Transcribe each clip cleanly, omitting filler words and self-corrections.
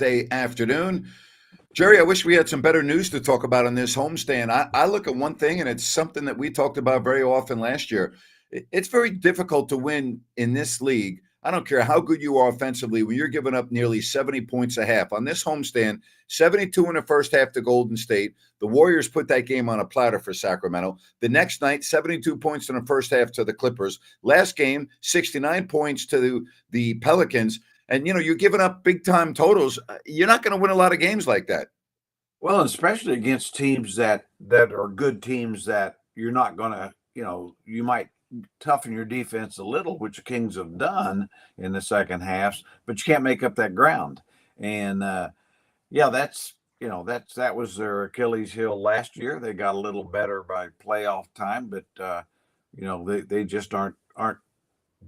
Wednesday afternoon. Jerry, I wish we had some better news to talk about on this homestand. I look at one thing, and it's something that we talked about very often last year. It's very difficult to win in this league. I don't care how good you are offensively when you're giving up nearly 70 points a half. On this homestand, 72 in the first half to Golden State. The Warriors put that game on a platter for Sacramento. The next night, 72 points in the first half to the Clippers. Last game, 69 points to the Pelicans. And, you're giving up big time totals. You're not going to win a lot of games like that. Well, especially against teams that are good teams that you're not going to, you might toughen your defense a little, which the Kings have done in the second halves, but you can't make up that ground. And yeah, that was their Achilles heel last year. They got a little better by playoff time, but they just aren't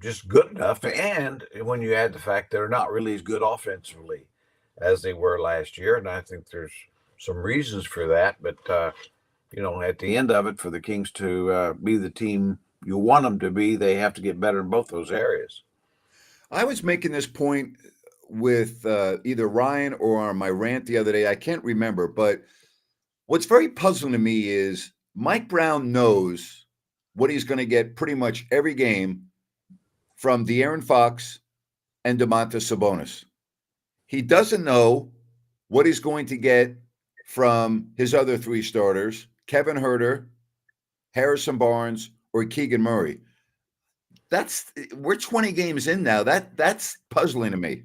just good enough. And when you add the fact they're not really as good offensively as they were last year, and I think there's some reasons for that. But at the end of it, for the Kings to be the team you want them to be, they have to get better in both those areas. I was making this point with either Ryan or on my rant the other day. I can't remember, but what's very puzzling to me is Mike Brown knows what he's going to get pretty much every game from De'Aaron Fox and Domantas Sabonis. He doesn't know what he's going to get from his other three starters, Kevin Huerter, Harrison Barnes, or Keegan Murray. We're 20 games in now. That's puzzling to me.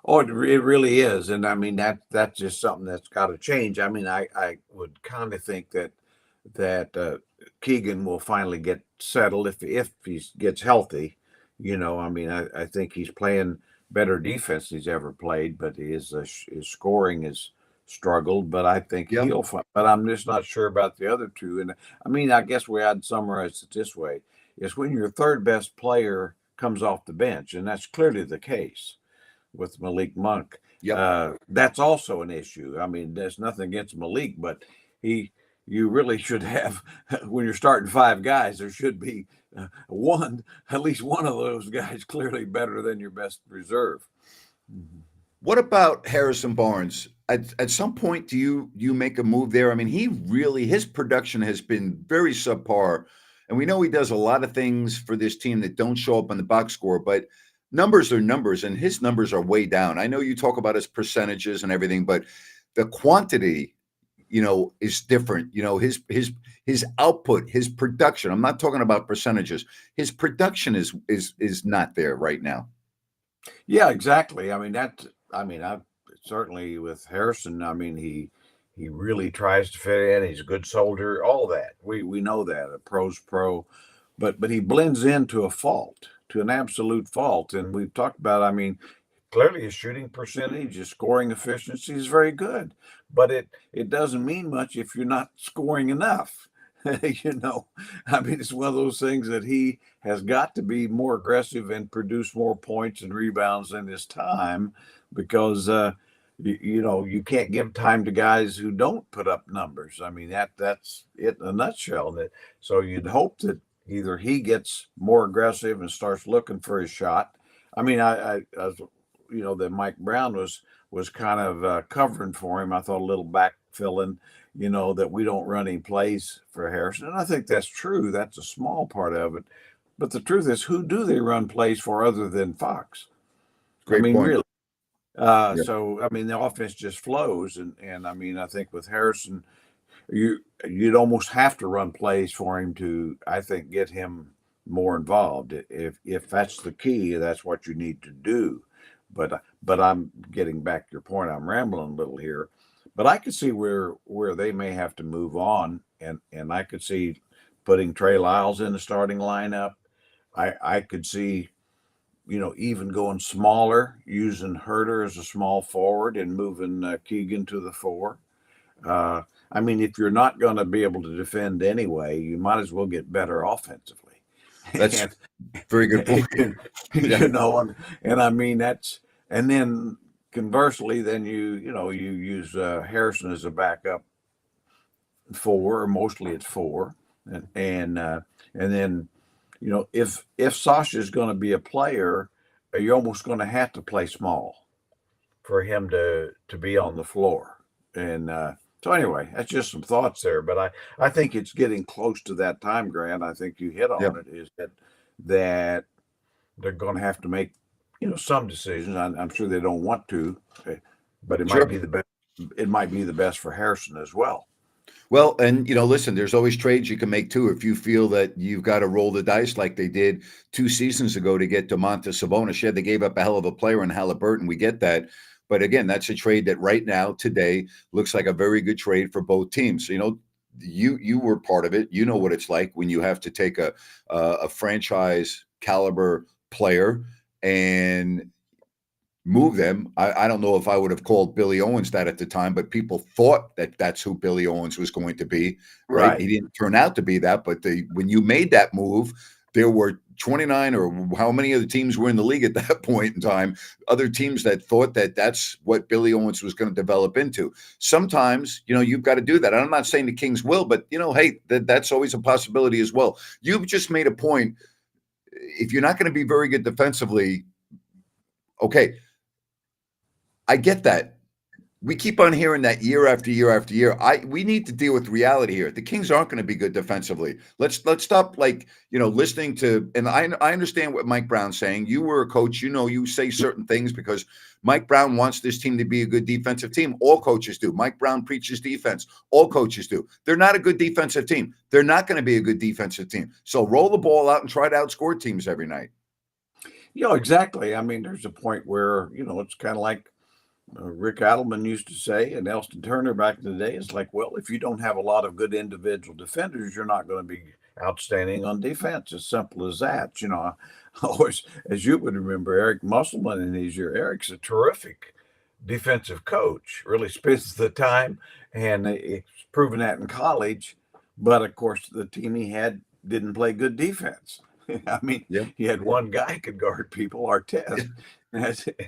Oh, it really is. And I mean, that's just something that's got to change. I mean, I would kind of think that Keegan will finally get settled if he gets healthy. I mean, I think he's playing better defense he's ever played, but his scoring has struggled. But I think Yep. he'll find. But I'm just not sure about the other two. And I mean, I guess I'd summarize it this way: is when your third best player comes off the bench, and that's clearly the case with Malik Monk. Yep. That's also an issue. I mean, there's nothing against Malik, but you really should have, when you're starting five guys, there should be at least one of those guys clearly better than your best reserve. What about Harrison Barnes? At some point, do you make a move there? I mean, his production has been very subpar, and we know he does a lot of things for this team that don't show up on the box score, but numbers are numbers, and his numbers are way down. I know you talk about his percentages and everything, but the quantity, is different. His output, his production. I'm not talking about percentages. His production is not there right now. Yeah, exactly. I certainly with Harrison, I mean, he really tries to fit in. He's a good soldier, all that. We know that. A pro's pro. But he blends into a fault, to an absolute fault. And we've talked about, I mean, clearly his shooting percentage, his scoring efficiency is very good. But it doesn't mean much if you're not scoring enough. I mean, it's one of those things that he has got to be more aggressive and produce more points and rebounds in his time, because you can't give time to guys who don't put up numbers. I mean, that's it in a nutshell. So you'd hope that either he gets more aggressive and starts looking for his shot. I mean, that Mike Brown was kind of covering for him. I thought a little backfilling, that we don't run any plays for Harrison. And I think that's true. That's a small part of it. But the truth is, who do they run plays for other than Fox? Great point. Really. Yeah. So, I mean, the offense just flows. And I mean, I think with Harrison, you'd almost have to run plays for him to, I think, get him more involved. If that's the key, that's what you need to do. But I'm getting back to your point. I'm rambling a little here, but I could see where they may have to move on, and I could see putting Trey Lyles in the starting lineup. I could see, even going smaller, using Herter as a small forward and moving Keegan to the four. I mean, if you're not going to be able to defend anyway, you might as well get better offensively. That's very good point. And I mean, and then conversely, then you use Harrison as a backup four, or mostly it's four. And then, if Sasha is going to be a player, you're almost going to have to play small. for him to be on the floor. And so anyway, that's just some thoughts there. But I think it's getting close to that time, Grant. I think you hit Yeah, on it. Is that they're going to have to make some decisions. I'm sure they don't want to, but it might sure. be the best. It might be the best for Harrison as well. Well, and listen, there's always trades you can make too if you feel that you've got to roll the dice like they did 2 seasons ago to get Domantas Sabonis. Yeah, they gave up a hell of a player in Halliburton. We get that. But again, that's a trade that right now, today, looks like a very good trade for both teams. You were part of it. You know what it's like when you have to take a franchise caliber player and move them. I don't know if I would have called Billy Owens that at the time, but people thought that that's who Billy Owens was going to be, right? He didn't turn out to be that, but when you made that move, there were 29 or how many other teams were in the league at that point in time, other teams that thought that that's what Billy Owens was going to develop into. Sometimes, you've got to do that. I'm not saying the Kings will, but, hey, that's always a possibility as well. You've just made a point. If you're not going to be very good defensively, okay, I get that. We keep on hearing that year after year after year. We need to deal with reality here. The Kings aren't going to be good defensively. Let's stop listening to, and I understand what Mike Brown's saying. You were a coach, you say certain things because Mike Brown wants this team to be a good defensive team. All coaches do. Mike Brown preaches defense. All coaches do. They're not a good defensive team. They're not going to be a good defensive team. So roll the ball out and try to outscore teams every night. Exactly. I mean, there's a point where, it's kind of like Rick Adelman used to say, and Elston Turner back in the day, it's like, well, if you don't have a lot of good individual defenders, you're not going to be outstanding on defense. As simple as that. I always, as you would remember, Eric Musselman in his year. Eric's a terrific defensive coach, really spends the time, and it's proven that in college. But of course, the team he had didn't play good defense. I mean, Yeah. He had one guy who could guard people, Artest.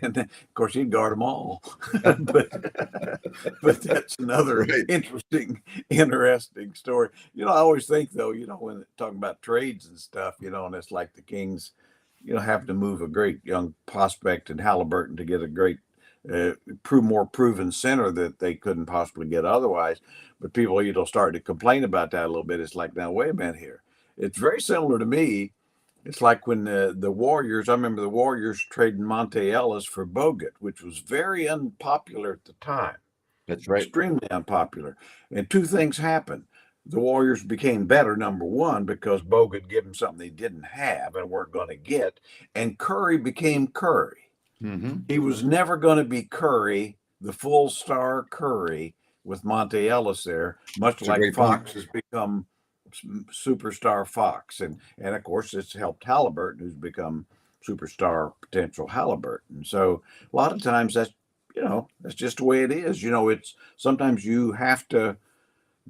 And of course, he'd guard them all. but that's another Right. interesting story. I always think, though, when talking about trades and stuff, and it's like the Kings, having to move a great young prospect in Halliburton to get a great, more proven center that they couldn't possibly get otherwise. But people, start to complain about that a little bit. It's like, now, wait a minute here. It's very similar to me. It's like when the Warriors, I remember the Warriors trading Monte Ellis for Bogut, which was very unpopular at the time. That's right. Extremely unpopular. And two things happened. The Warriors became better, number one, because Bogut gave them something they didn't have and weren't going to get. And Curry became Curry. Mm-hmm. He was never going to be Curry, the full star Curry, with Monte Ellis there, much like Fox has become superstar Fox, and of course it's helped Halliburton, who's become superstar potential Halliburton. So a lot of times that's just the way it is. It's sometimes you have to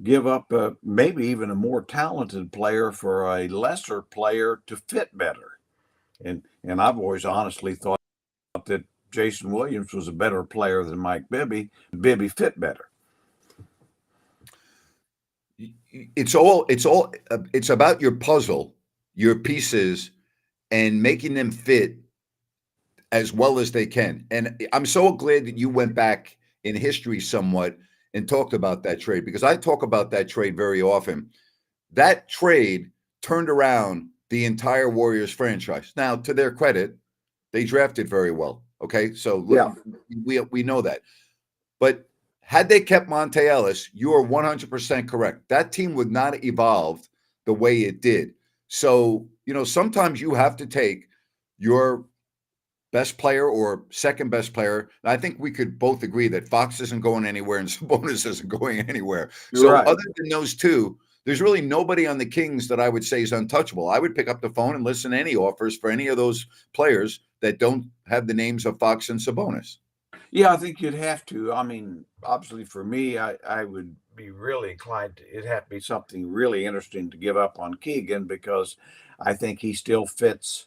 give up maybe even a more talented player for a lesser player to fit better. And I've always honestly thought that Jason Williams was a better player than Mike Bibby. Bibby fit better. It's about your puzzle, your pieces, and making them fit as well as they can. And I'm so glad that you went back in history somewhat and talked about that trade, because I talk about that trade very often. That trade turned around the entire Warriors franchise. Now, to their credit, they drafted very well. Okay, so we know that. But had they kept Monte Ellis, you are 100% correct. That team would not have evolved the way it did. So, sometimes you have to take your best player or second best player. I think we could both agree that Fox isn't going anywhere and Sabonis isn't going anywhere. So right. Other than those two, there's really nobody on the Kings that I would say is untouchable. I would pick up the phone and listen to any offers for any of those players that don't have the names of Fox and Sabonis. Yeah, I think you'd have to. I mean, obviously for me, I would be really inclined to, it'd have to be something really interesting to give up on Keegan, because I think he still fits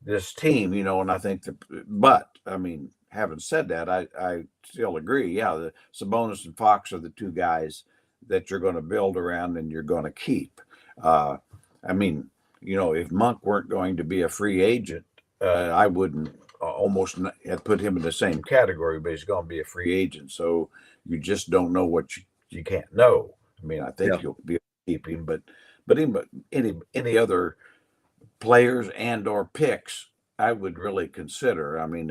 this team, and I think but I mean, having said that, I still agree. Yeah, the Sabonis and Fox are the two guys that you're going to build around and you're going to keep. I mean, if Monk weren't going to be a free agent, I wouldn't had put him in the same category, but he's going to be a free agent. So you just don't know what you can't know. I mean, I Yeah. think you'll be able to keep him, but any other players and or picks, I would really consider. I mean,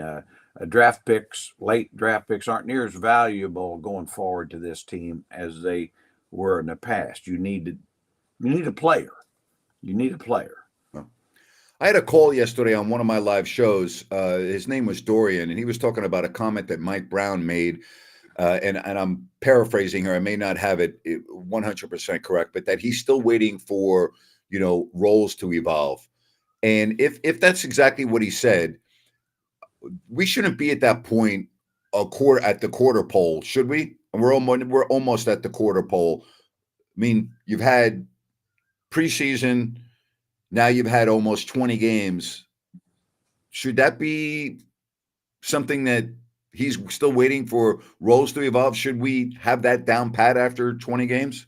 late draft picks aren't near as valuable going forward to this team as they were in the past. You need a player. You need a player. I had a call yesterday on one of my live shows. His name was Dorian, and he was talking about a comment that Mike Brown made. And I'm paraphrasing here. I may not have it 100% correct, but that he's still waiting for, roles to evolve. And if that's exactly what he said, we shouldn't be at that point at the quarter pole, should we? And we're almost at the quarter pole. I mean, you've had preseason. Now you've had almost 20 games. Should that be something that he's still waiting for roles to evolve? Should we have that down pat after 20 games?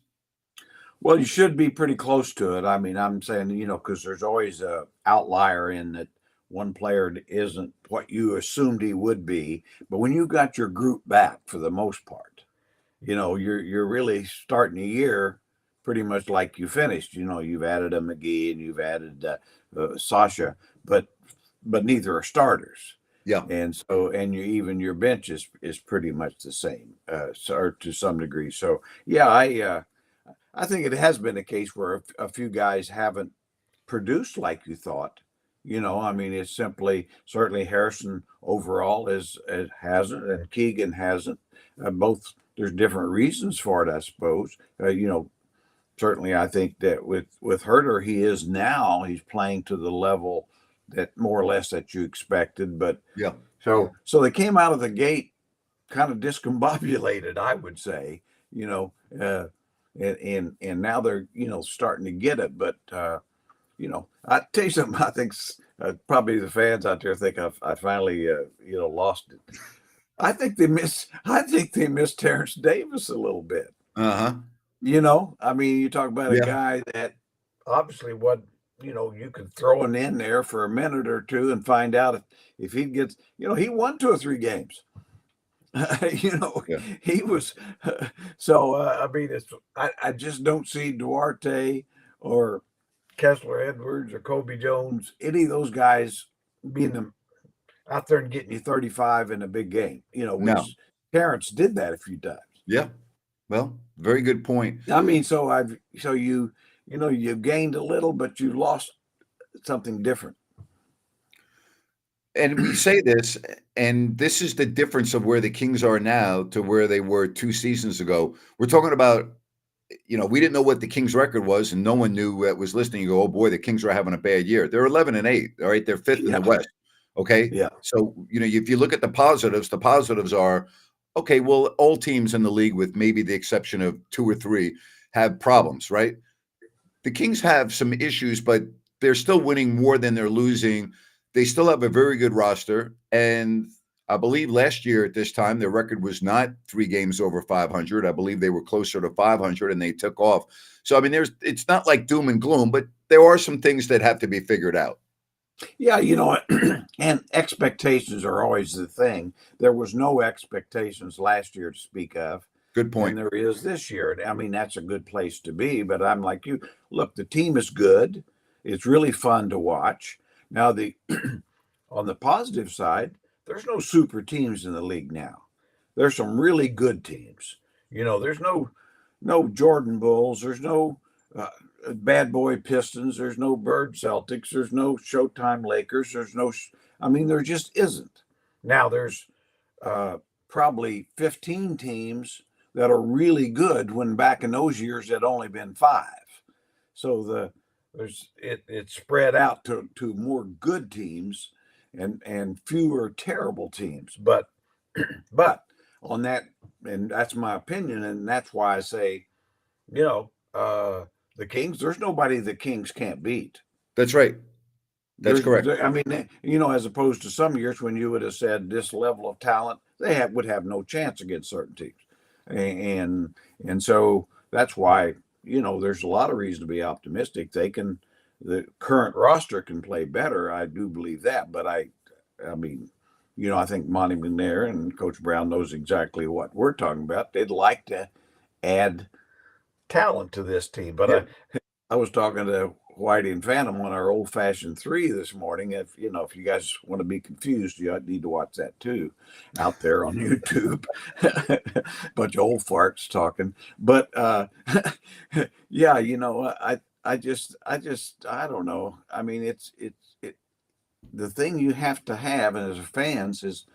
Well, you should be pretty close to it. I mean, I'm saying, because there's always a outlier in that one player isn't what you assumed he would be. But when you got your group back for the most part, you're really starting the year pretty much like you finished. You've added a McGee and you've added Sasha, but neither are starters. Yeah. And so, and even your bench is pretty much the same, or to some degree. So, yeah, I think it has been a case where a few guys haven't produced like you thought. I mean, it's certainly Harrison overall hasn't, and Keegan hasn't. Both there's different reasons for it, I suppose. Certainly, I think that with Herter, he's playing to the level that more or less that you expected. But yeah, so they came out of the gate kind of discombobulated, I would say. And now they're starting to get it. But I tell you something. I think probably the fans out there think I finally lost it. I think they miss Terrence Davis a little bit. Uh-huh. I mean, you talk about a guy that obviously you could throw him in there for a minute or two and find out if he gets, he won 2 or 3 games. He was, so, I mean, I just don't see Duarte or Kessler Edwards or Kobe Jones, any of those guys being out there and getting you 35 in a big game, which Terrence did that a few times. Yeah. Well, very good point. I mean, you gained a little, but you lost something different. And we say this, and this is the difference of where the Kings are now to where they were 2 seasons ago. We're talking about, we didn't know what the Kings record was, and no one knew that was listening. You go, oh boy, the Kings are having a bad year. They're 11-8. All right. They're 5th in the West. Okay. Yeah. So, if you look at the positives are, okay, well, all teams in the league, with maybe the exception of 2 or 3, have problems, right? The Kings have some issues, but they're still winning more than they're losing. They still have a very good roster. And I believe last year at this time, their record was not 3 games over 500. I believe they were closer to 500 and they took off. So, I mean, it's not like doom and gloom, but there are some things that have to be figured out. Yeah, and expectations are always the thing. There was no expectations last year to speak of. Good point. And there is this year. I mean, that's a good place to be. But I'm like you. Look, the team is good. It's really fun to watch. Now, on the positive side, there's no super teams in the league now. There's some really good teams. There's no Jordan Bulls. There's no Bad Boy Pistons. There's no Bird Celtics. There's no Showtime Lakers. There just isn't. Now there's probably 15 teams that are really good when back in those years it had only been 5. So it's spread out to more good teams and fewer terrible teams. But on that, and that's my opinion, and that's why I say, the Kings, there's nobody the Kings can't beat. That's right. That's correct. I mean, as opposed to some years when you would have said this level of talent, they would have no chance against certain teams. And so that's why, there's a lot of reason to be optimistic. The current roster can play better. I do believe that, but I mean, I think Monty McNair and Coach Brown knows exactly what we're talking about. They'd like to add talent to this team, but Yeah. I was talking to Whitey and Phantom on our old fashioned three this morning. If you guys want to be confused, you need to watch that too, out there on YouTube. Bunch of old farts talking, but yeah, I don't know. I mean, the thing you have to have as fans is,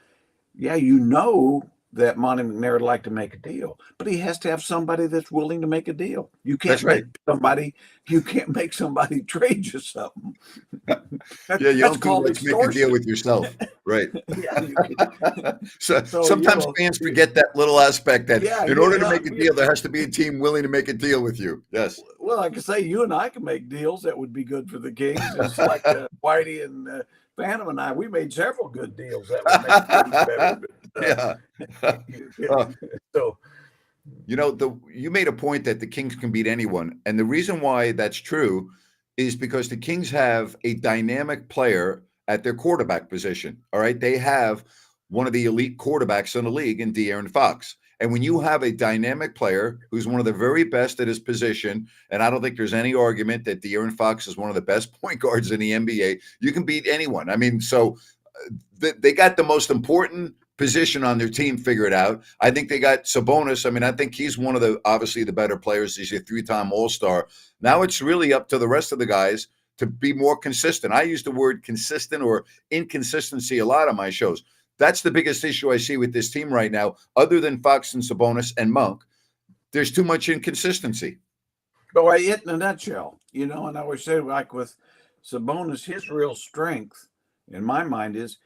yeah, that Monty McNair would like to make a deal, but he has to have somebody that's willing to make a deal. You That's can't right. make somebody trade you something. Yeah, you That's don't do called like make a deal extortion. with yourself. Right. Yeah, So so sometimes fans forget that little aspect that yeah, in order to make a deal, there has to be a team willing to make a deal with you. Yes. well, like I say, you and I can make deals that would be good for the Kings. It's like Whitey and Phantom and I, we made several good deals that would make the Kings better. Yeah. Uh, So you made a point that the Kings can beat anyone, and the reason why that's true is because the Kings have a dynamic player at their quarterback position. All right, they have one of the elite quarterbacks in the league in De'Aaron Fox. And when you have a dynamic player who's one of the very best at his position, and I don't think there's any argument that De'Aaron Fox is one of the best point guards in the NBA, you can beat anyone. I mean, so they got the most important position on their team figured out. I think they got Sabonis. I mean, I think he's one of obviously the better players. He's a 3-time All-Star. Now it's really up to the rest of the guys to be more consistent. I use the word consistent or inconsistency a lot on my shows. That's the biggest issue I see with this team right now, other than Fox and Sabonis and Monk. There's too much inconsistency. But in a nutshell, and I always say, like with Sabonis, his real strength, in my mind, is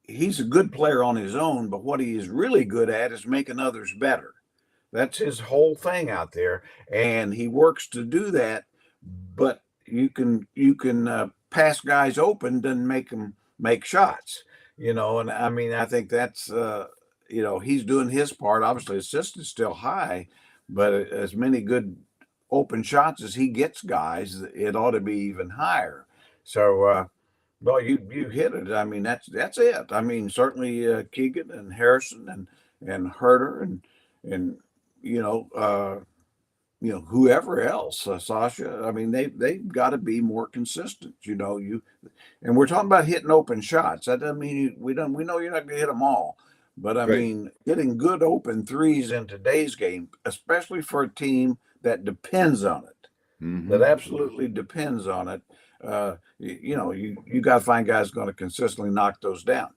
he's a good player on his own, but what he is really good at is making others better. That's his whole thing out there, and he works to do that. But you can pass guys open, doesn't make them make shots, And I mean, I think that's he's doing his part. Obviously, his assist is still high, but as many good open shots as he gets guys, it ought to be even higher. So, well, you hit it. I mean, that's it. I mean, certainly Keegan and Harrison and Herter and whoever else, Sasha. I mean, they've got to be more consistent. And we're talking about hitting open shots. That doesn't mean we know you're not going to hit them all. But I Right. mean, getting good open threes in today's game, especially for a team that depends on it, that absolutely depends on it. You got to find guys going to consistently knock those down.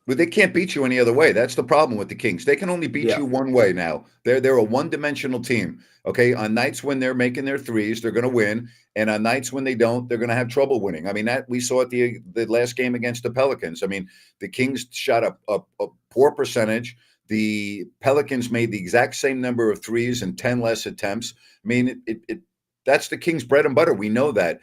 But they can't beat you any other way. That's the problem with the Kings. They can only beat you one way now. They're a one-dimensional team. Okay. On nights when they're making their threes, they're going to win. And on nights when they don't, they're going to have trouble winning. I mean, that we saw at the last game against the Pelicans. I mean, the Kings shot a poor percentage. The Pelicans made the exact same number of threes and 10 less attempts. I mean, that's the Kings' bread and butter. We know that.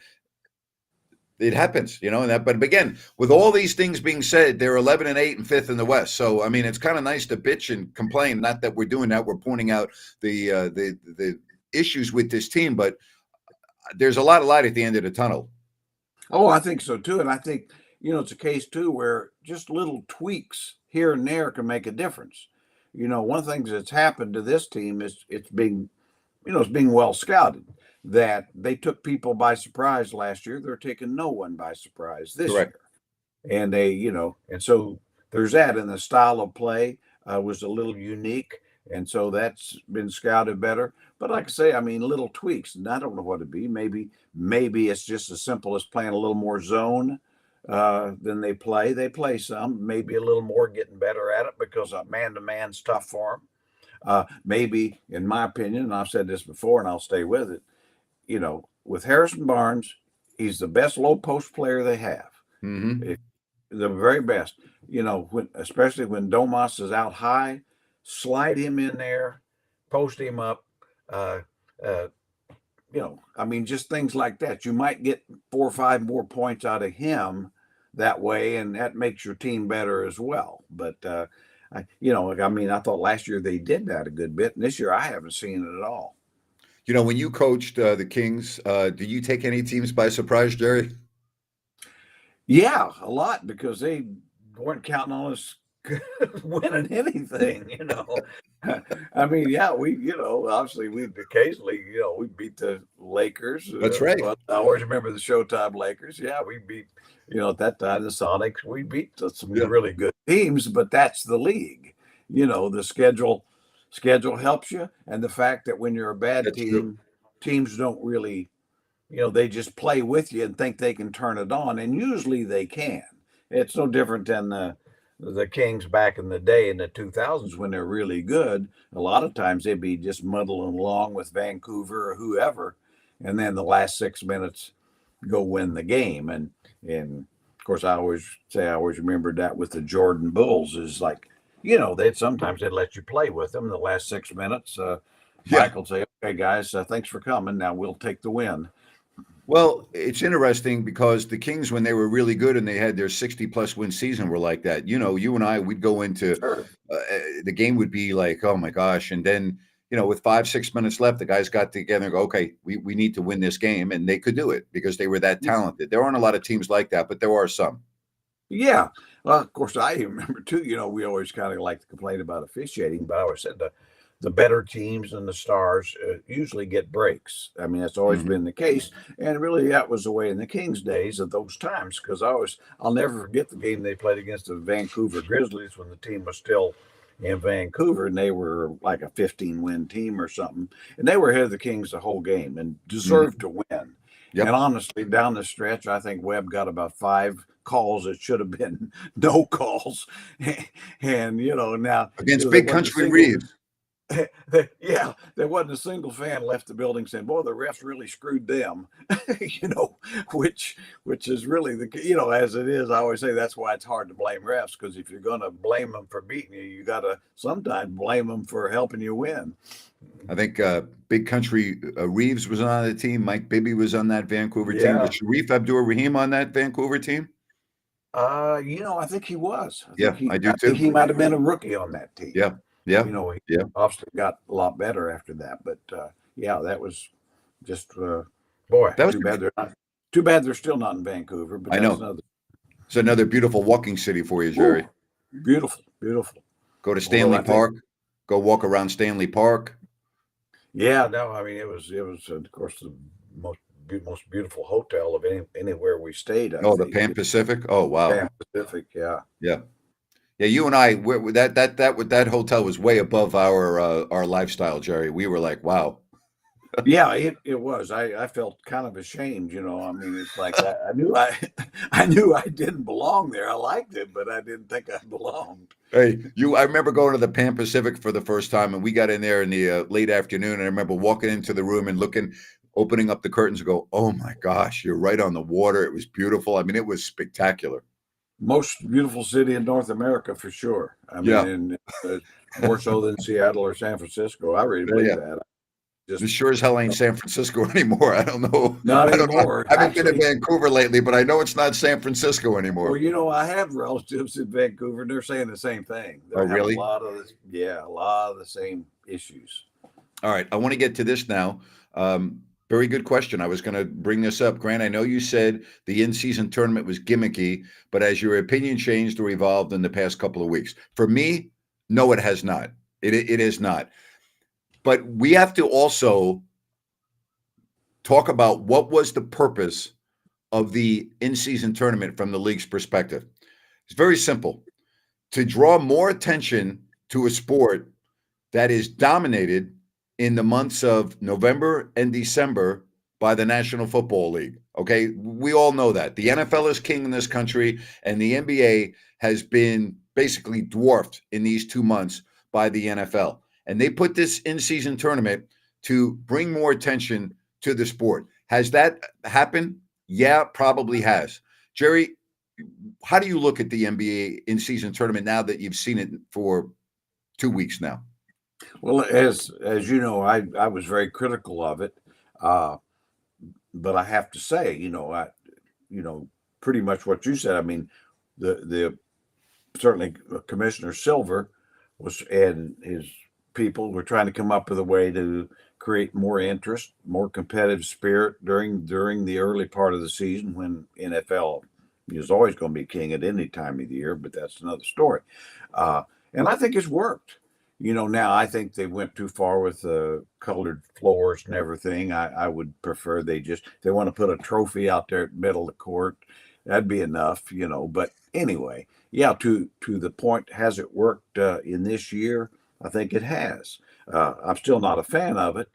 It happens, and that. But again, with all these things being said, they're 11-8 and 5th in the West. So I mean, it's kind of nice to bitch and complain. Not that we're doing that; we're pointing out the issues with this team. But there's a lot of light at the end of the tunnel. Oh, I think so too, and I think it's a case too where just little tweaks here and there can make a difference. One of the things that's happened to this team is it's being well scouted. That they took people by surprise last year. They're taking no one by surprise this Correct. year. And and so there's that. And the style of play was a little unique. And so that's been scouted better. But like I say, I mean, little tweaks. And I don't know what it'd be. Maybe it's just as simple as playing a little more zone than they play. They play some, maybe a little more, getting better at it because man-to-man's tough for them. Maybe, in my opinion, and I've said this before and I'll stay with it, with Harrison Barnes, he's the best low post player they have. The very best. Especially when Domas is out high, slide him in there, post him up. I mean, just things like that. You might get 4 or 5 more points out of him that way, and that makes your team better as well. But I thought last year they did that a good bit, and this year I haven't seen it at all. When you coached the Kings, did you take any teams by surprise, Jerry? Yeah, a lot, because they weren't counting on us winning anything, you know. I mean, yeah, obviously we occasionally, we beat the Lakers. That's right. But I always remember the Showtime Lakers. Yeah, we beat, at that time the Sonics. We beat some Yeah, really good teams, but that's the league. The schedule helps you, and the fact that when you're a bad that's true. team, teams don't really, they just play with you and think they can turn it on, and usually they can. It's no different than the Kings back in the day in the 2000s when they're really good. A lot of times they'd be just muddling along with Vancouver or whoever, and then the last 6 minutes go win the game. And of course, I always remembered that with the Jordan Bulls is like, they'd let you play with them in the last 6 minutes. Yeah. Michael say, "Okay, guys, thanks for coming. Now we'll take the win." Well, it's interesting because the Kings, when they were really good and they had their 60+ win season, were like that. You and I, we'd go into Sure. the game would be like, oh my gosh. And then, with 5-6 minutes left, the guys got together and go, okay, we need to win this game. And they could do it because they were that talented. There aren't a lot of teams like that, but there are some. Yeah. Well, of course, I remember too. We always kind of like to complain about officiating, but I always said the better teams and the stars usually get breaks. I mean, that's always Mhm. been the case, and really that was the way in the Kings days of those times. Because I'll never forget the game they played against the Vancouver Grizzlies when the team was still in Vancouver, and they were like a 15-win team or something, and they were ahead of the Kings the whole game and Mhm. deserved to win. Yep. And honestly, down the stretch, I think Webb got about 5 calls that should have been no calls. And now Against there Big wasn't a Country single Reeves. yeah, there wasn't a single fan left the building saying, "Boy, the refs really screwed them," you know, which is really as it is. I always say that's why it's hard to blame refs because if you're going to blame them for beating you, you got to sometimes blame them for helping you win. I think Big Country Reeves was on the team. Mike Bibby was on that Vancouver team. Was Yeah. Sharif Abdur-Rahim on that Vancouver team? I think he was. Yeah, I do I think too. he might have been a rookie on that team. Yeah, yeah, He yeah. obviously got a lot better after that. But yeah, that was just boy, That was too bad they're not. Too bad they're still not in Vancouver. But I that's know. another. It's another beautiful walking city for you, Ooh, Jerry. beautiful, beautiful. Go to Although Stanley I think, Park. Go walk around Stanley Park. yeah, no, I mean it was of course the most beautiful hotel of anywhere we stayed. I Oh, the think Pan Pacific. Oh, wow. Pan Pacific. Yeah, Yeah. Yeah, you and I, that hotel was way above our lifestyle, Jerry. We were like, wow. yeah, it was. I felt kind of ashamed. I mean, it's like I knew I knew I didn't belong there. I liked it, but I didn't think I belonged. Hey, I remember going to the Pan Pacific for the first time, and we got in there in the late afternoon. And I remember walking into the room and opening up the curtains and go, oh my gosh, you're right on the water. It was beautiful. I mean, it was spectacular. Most beautiful city in North America for sure. I mean, Yeah. and more so than Seattle or San Francisco. I really Yeah, believe yeah. that. This sure as hell ain't San Francisco anymore. I don't know. Not I don't know. anymore. I haven't been to Actually, Vancouver lately, but I know it's not San Francisco anymore. well, I have relatives in Vancouver, and they're saying the same thing. Oh, They're having really? a lot of this, yeah, a lot of the same issues. All right. I want to get to this now. Very good question. I was going to bring this up. Grant, I know you said the in-season tournament was gimmicky, but has your opinion changed or evolved in the past couple of weeks? For me, no, it has not. It is not. But we have to also talk about what was the purpose of the in-season tournament from the league's perspective. It's very simple. To draw more attention to a sport that is dominated in the months of November and December by the National Football League. Okay, we all know that. The NFL is king in this country, and the NBA has been basically dwarfed in these 2 months by the NFL. And they put this in-season tournament to bring more attention to the sport. Has that happened? Yeah, probably has. Jerry, how do you look at the NBA in-season tournament now that you've seen it for 2 weeks now? Well, as you know, I was very critical of it, uh, but I have to say, pretty much what you said. I mean, the certainly Commissioner Silver and his people were trying to come up with a way to create more interest, more competitive spirit during the early part of the season when NFL He's always going to be king at any time of the year, but that's another story. And I think it's worked. Now I think they went too far with the colored floors and everything. I would prefer they want to put a trophy out there at the middle of the court. That'd be enough. But anyway, yeah, to the point, has it worked in this year? I think it has. I'm still not a fan of it.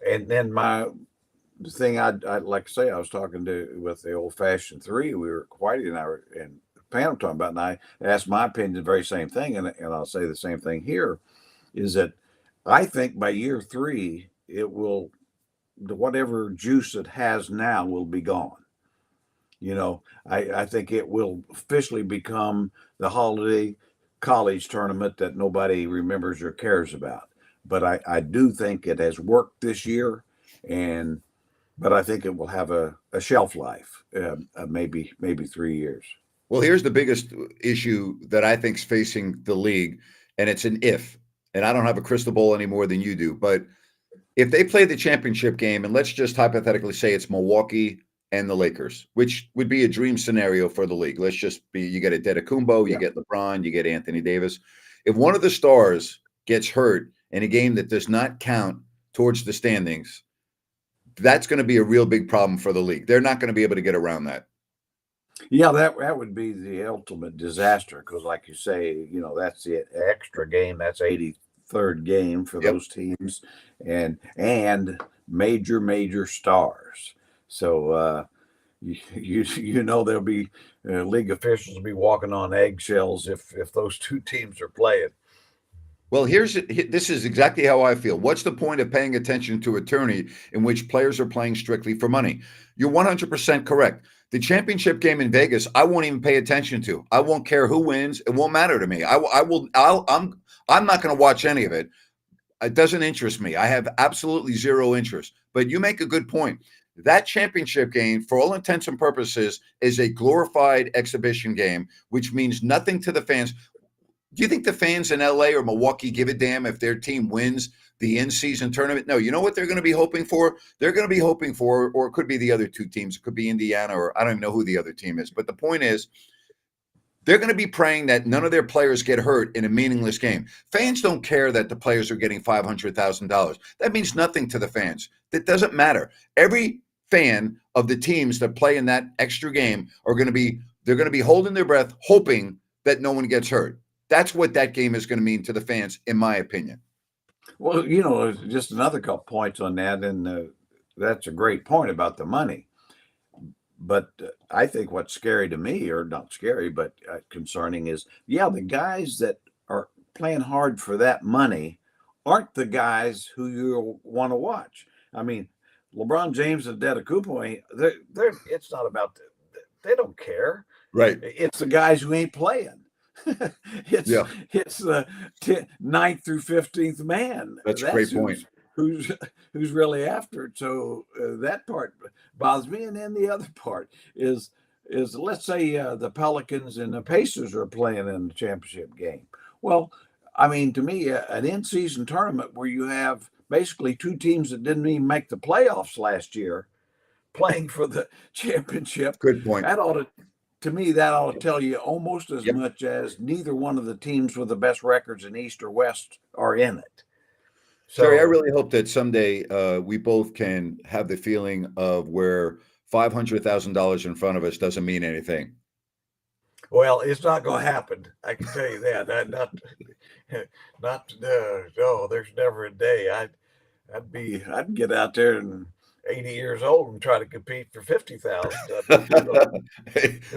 And then the thing I'd like to say, I was talking with the old fashioned three. Whitey and I were and Pam talking about, and I asked my opinion, the very same thing, and I'll say the same thing here, is that I think by year 3, whatever juice it has now will be gone. I think it will officially become the holiday college tournament that nobody remembers or cares about. But I do think it has worked this year, but I think it will have a shelf life, maybe 3 years. Well, here's the biggest issue that I think is facing the league, and it's an if. And I don't have a crystal ball any more than you do, but if they play the championship game, and let's just hypothetically say it's Milwaukee and the Lakers, which would be a dream scenario for the league. Let's just you get Antetokounmpo, you get LeBron, you get Anthony Davis. If one of the stars gets hurt in a game that does not count towards the standings, that's going to be a real big problem for the league. They're not going to be able to get around that. Yeah, that would be the ultimate disaster because, like you say, that's the extra game. That's 83rd game for those teams, and major stars. So there'll be league officials will be walking on eggshells if those two teams are playing. Well, this is exactly how I feel. What's the point of paying attention to a tourney in which players are playing strictly for money? You're 100% correct. The championship game in Vegas, I won't even pay attention to. I won't care who wins. It won't matter to me. I'm not going to watch any of it. It doesn't interest me. I have absolutely zero interest. But you make a good point. That championship game, for all intents and purposes, is a glorified exhibition game, which means nothing to the fans. Do you think the fans in LA or Milwaukee give a damn if their team wins the in-season tournament? No. You know what they're going to be hoping for? They're going to be hoping for, or it could be the other two teams. It could be Indiana, or I don't even know who the other team is. But the point is, they're going to be praying that none of their players get hurt in a meaningless game. Fans don't care that the players are getting $500,000. That means nothing to the fans. That doesn't matter. Every fan of the teams that play in that extra game they're going to be holding their breath, hoping that no one gets hurt. That's what that game is going to mean to the fans, in my opinion. Well, just another couple points on that, and that's a great point about the money. But I think what's scary to me, or not scary, but concerning is, the guys that are playing hard for that money aren't the guys who you want to watch. I mean, LeBron James and Antetokounmpo, it's not about they don't care. Right. It's the guys who ain't playing. It's the 9th through 15th man. That's a great point. Who's really after it. So that part bothers me. And then the other part is let's say the Pelicans and the Pacers are playing in the championship game. Well, I mean, to me, an in-season tournament where you have basically two teams that didn't even make the playoffs last year playing for the championship. Good point. To me, that ought to tell you almost as much as neither one of the teams with the best records in East or West are in it. So, Jerry, I really hope that someday we both can have the feeling of where $500,000 in front of us doesn't mean anything. Well, it's not going to happen. I can tell you that. No, there's never a day. I'd get out there and 80 years old and try to compete for 50,000.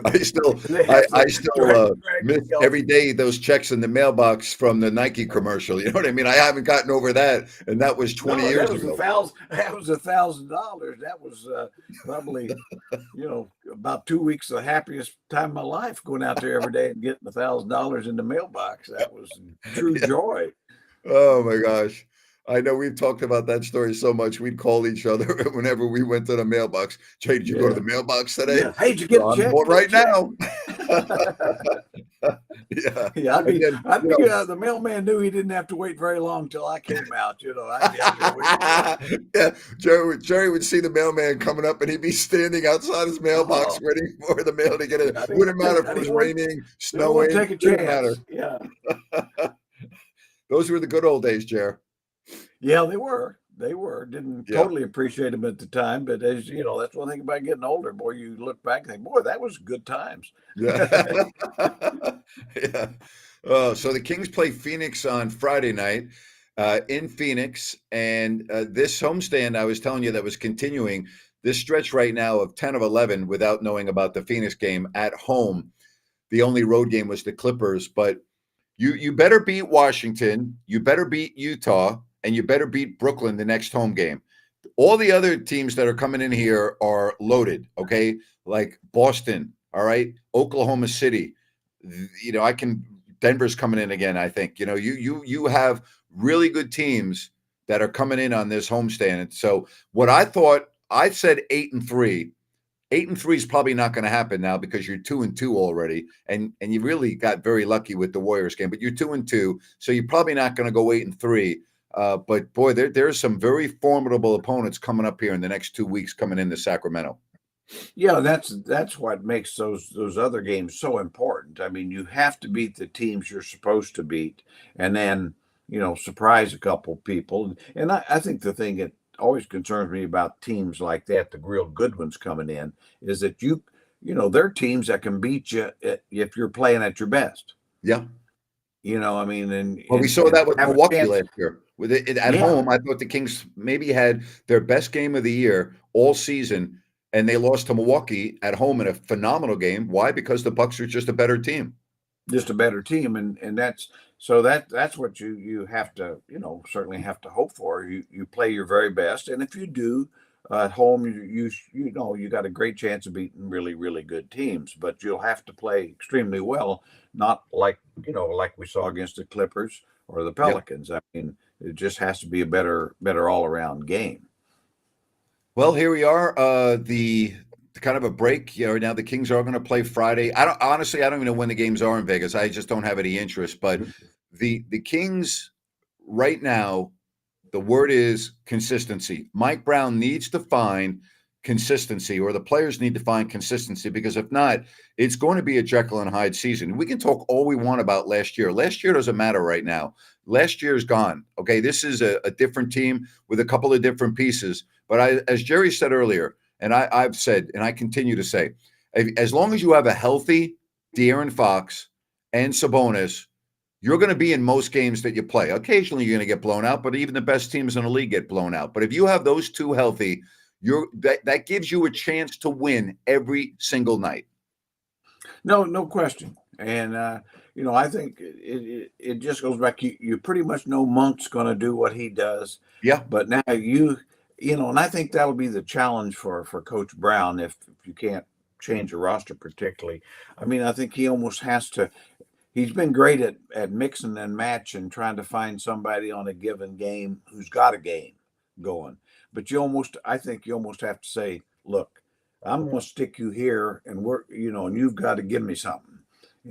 I still miss every day those checks in the mailbox from the Nike commercial. You know what I mean? I haven't gotten over that, and that was 20 years ago. That was $1,000. That was probably about 2 weeks the happiest time of my life, going out there every day and getting $1,000 in the mailbox. That was true joy. Oh my gosh. I know we've talked about that story so much. We'd call each other whenever we went to the mailbox. Jay, did you go to Yeah. the mailbox today? Yeah. Hey, did you get a "Well, I'm check? going Get a right check. now. Yeah. Yeah, And then, I think the mailman knew he didn't have to wait very long till I came out. I just waited for him. yeah, Jerry would see the mailman coming up, and he'd be standing outside his mailbox Oh, waiting for the mail to get in. I Wouldn't matter if I it was didn't want raining, didn't want to snowing, take a didn't matter. chance. Yeah, Those were the good old days, Jer. yeah, they were. They were. Didn't Yeah. totally appreciate them at the time, but as you know, that's one thing about getting older. Boy, you look back and think, boy, that was good times. Yeah. Yeah. So the Kings play Phoenix on Friday night in Phoenix. And this homestand I was telling you that was continuing this stretch right now of 10 of 11 without knowing about the Phoenix game at home. The only road game was the Clippers, but you better beat Washington, you better beat Utah, and you better beat Brooklyn the next home game. All the other teams that are coming in here are loaded, okay? Like Boston, all right? Oklahoma City. I can Denver's coming in again, I think. You have really good teams that are coming in on this homestand. And so what I said 8-3. 8-3 is probably not going to happen now because you're 2-2 already, and you really got very lucky with the Warriors game. But you're 2-2, so you're probably not going to go 8-3. But boy, there's some very formidable opponents coming up here in the next 2 weeks coming into Sacramento. Yeah, that's what makes those other games so important. I mean, you have to beat the teams you're supposed to beat, and then surprise a couple people. And I think the thing that always concerns me about teams like that, the real good ones coming in, is that they're teams that can beat you if you're playing at your best. Yeah. I mean, and Well, we and, saw and that with have a Milwaukee chance. last year. With it at Yeah, home, I thought the Kings maybe had their best game of the year all season, and they lost to Milwaukee at home in a phenomenal game. Why? Because the Bucks are just a better team. just a better team, and that's what you have to certainly have to hope for. You play your very best, and if you do at home, you got a great chance of beating really really good teams. But you'll have to play extremely well, not like we saw against the Clippers or the Yep. Pelicans. I mean, it just has to be a better all around game. Well, here we are. The kind of a break. Now the Kings are going to play Friday. I don't even know when the games are in Vegas. I just don't have any interest. But the Kings right now, the word is consistency. Mike Brown needs to find consistency, or the players need to find consistency, because if not, it's going to be a Jekyll and Hyde season. We can talk all we want about last year. Last year doesn't matter right now. Last year is gone. Okay, this is a different team with a couple of different pieces. But as Jerry said earlier, and I've said, and I continue to say, as long as you have a healthy De'Aaron Fox and Sabonis, you're going to be in most games that you play. Occasionally, you're going to get blown out, but even the best teams in the league get blown out. But if you have those two healthy, that gives you a chance to win every single night. No question. And I think it just goes back. You pretty much know Monk's going to do what he does. Yeah. But now and I think that'll be the challenge for Coach Brown if you can't change the roster particularly. I mean, I think he almost has to. He's been great at mixing and matching, trying to find somebody on a given game who's got a game going. But I think you almost have to say, look, I'm going to stick you here, and and you've got to give me something,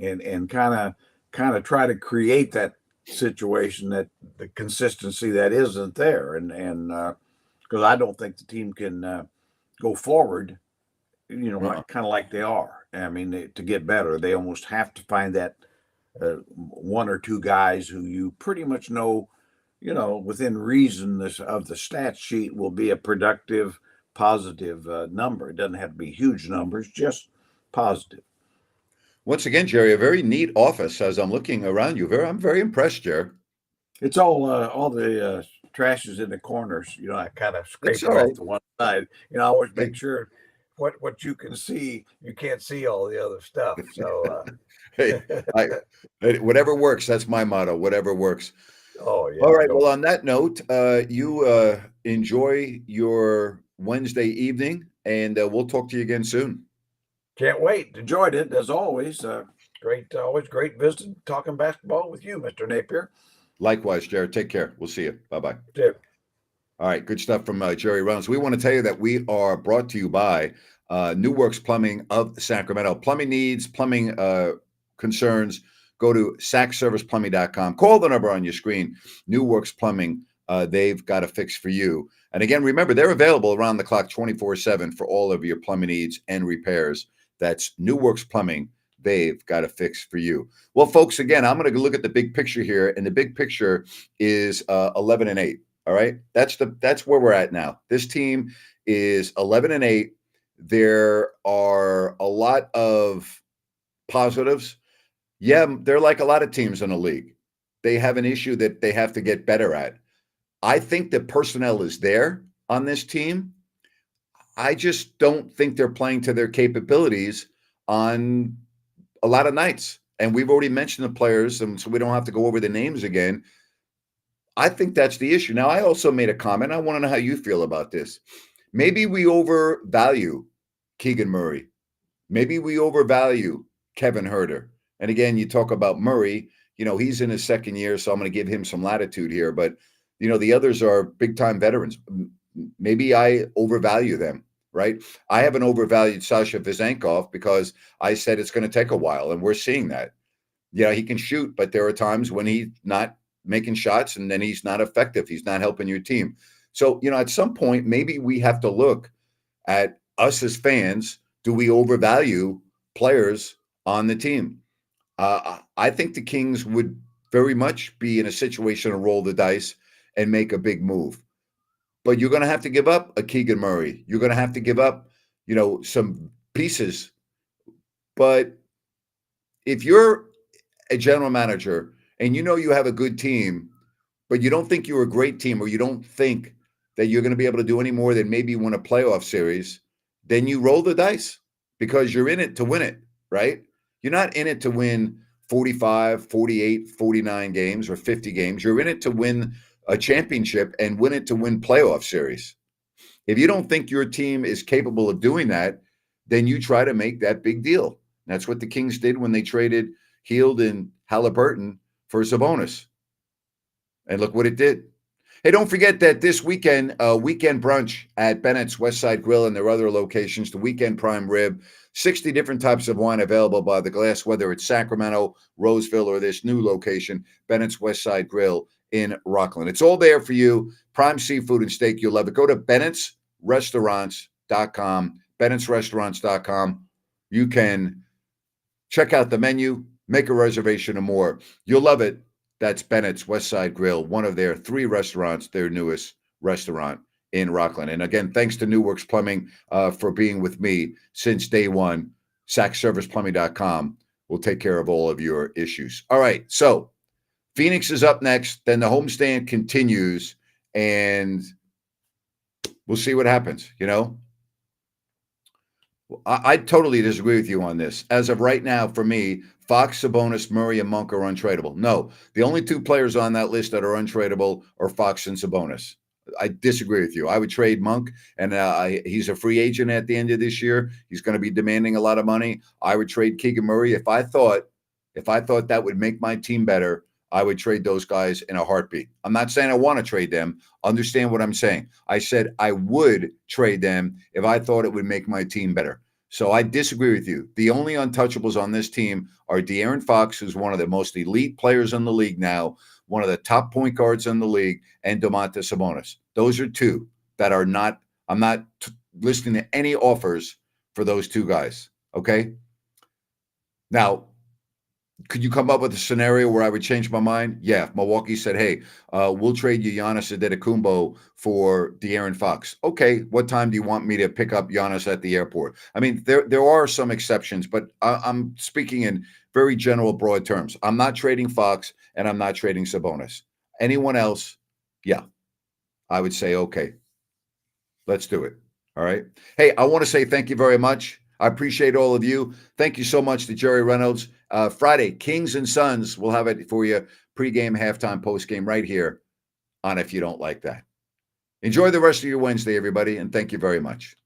and kind of try to create that situation, that the consistency that isn't there, and because I don't think the team can go forward, kind of like they are. I mean, to get better, they almost have to find that one or two guys who you pretty much know, within reason of the stat sheet will be a productive, positive number. It doesn't have to be huge numbers, just positive. Once again, Jerry, a very neat office as I'm looking around you. I'm very impressed, Jerry. It's all the trash is in the corners. I kind of scrape It's it all off right. to one side. I always Hey, make sure what you can see, you can't see all the other stuff. So, hey, whatever works. That's my motto. Whatever works. oh All yeah, right. don't Well, on that note, you enjoy your Wednesday evening, and we'll talk to you again soon. can't wait. Enjoyed it as always. Great, always great visiting, talking basketball with you, Mr. Napier. Likewise, Jared. Take care. We'll see you. Bye bye. Yeah. All right, good stuff from Jerry Reynolds. We want to tell you that we are brought to you by New Works Plumbing of Sacramento. Plumbing needs, plumbing concerns, go to sacserviceplumbing.com. Call the number on your screen. New Works Plumbing, they've got a fix for you. And again, remember, they're available around the clock 24/7 for all of your plumbing needs and repairs. That's New Works Plumbing. They've got a fix for you. Well, folks, again, I'm going to look at the big picture here, and the big picture is 11-8. All right, that's where we're at now. This team is 11-8. There are a lot of positives. Yeah, they're like a lot of teams in the league. They have an issue that they have to get better at. I think the personnel is there on this team. I just don't think they're playing to their capabilities on a lot of nights. And we've already mentioned the players, and so we don't have to go over the names again. I think that's the issue. Now, I also made a comment. I want to know how you feel about this. Maybe we overvalue Keegan Murray. Maybe we overvalue Kevin Huerter. And again, you talk about Murray, he's in his second year, so I'm going to give him some latitude here. But, the others are big-time veterans. Maybe I overvalue them, right? I haven't overvalued Sasha Vezenkov because I said it's going to take a while, and we're seeing that. Yeah, he can shoot, but there are times when he's not making shots, and then he's not effective. He's not helping your team. So, at some point, maybe we have to look at us as fans. Do we overvalue players on the team? I think the Kings would very much be in a situation to roll the dice and make a big move. But you're going to have to give up a Keegan Murray. You're going to have to give up, some pieces. But if you're a general manager and you have a good team, but you don't think you're a great team, or you don't think that you're going to be able to do any more than maybe win a playoff series, then you roll the dice because you're in it to win it, right? You're not in it to win 45, 48, 49 games or 50 games. You're in it to win a championship and win it to win playoff series. If you don't think your team is capable of doing that, then you try to make that big deal. That's what the Kings did when they traded Hield and Halliburton for Sabonis. And look what it did. Hey, don't forget that this weekend, weekend brunch at Bennett's Westside Grill and their other locations, the Weekend Prime Rib, 60 different types of wine available by the glass, whether it's Sacramento, Roseville, or this new location, Bennett's Westside Grill in Rockland. It's all there for you. Prime seafood and steak. You'll love it. Go to Bennett'sRestaurants.com, Bennett'sRestaurants.com. You can check out the menu, make a reservation, and more. You'll love it. That's Bennett's Westside Grill, one of their 3 restaurants, their newest restaurant in Rockland. And again, thanks to New Works Plumbing for being with me since day one. SacServicePlumbing.com will take care of all of your issues. All right, so Phoenix is up next. Then the homestand continues, and we'll see what happens, I totally disagree with you on this. As of right now, for me, Fox, Sabonis, Murray, and Monk are untradeable. No, the only 2 players on that list that are untradeable are Fox and Sabonis. I disagree with you. I would trade Monk, and he's a free agent at the end of this year. He's going to be demanding a lot of money. I would trade Keegan Murray if I thought that would make my team better. I would trade those guys in a heartbeat. I'm not saying I want to trade them. Understand what I'm saying. I said I would trade them if I thought it would make my team better. So I disagree with you. The only untouchables on this team are De'Aaron Fox, who's one of the most elite players in the league now, one of the top point guards in the league, and Domantas Sabonis. Those are 2 that are not – I'm not listening to any offers for those 2 guys, okay? Now, could you come up with a scenario where I would change my mind? Yeah, if Milwaukee said, hey, we'll trade you Giannis Antetokounmpo for De'Aaron Fox. Okay, what time do you want me to pick up Giannis at the airport? I mean, there are some exceptions, but I'm speaking in very general, broad terms. I'm not trading Fox, and I'm not trading Sabonis. Anyone else, yeah, I would say, okay, let's do it. All right. Hey, I want to say thank you very much. I appreciate all of you. Thank you so much to Jerry Reynolds. Friday, Kings and Suns. We'll have it for you pregame, halftime, postgame right here on If You Don't Like That. Enjoy the rest of your Wednesday, everybody, and thank you very much.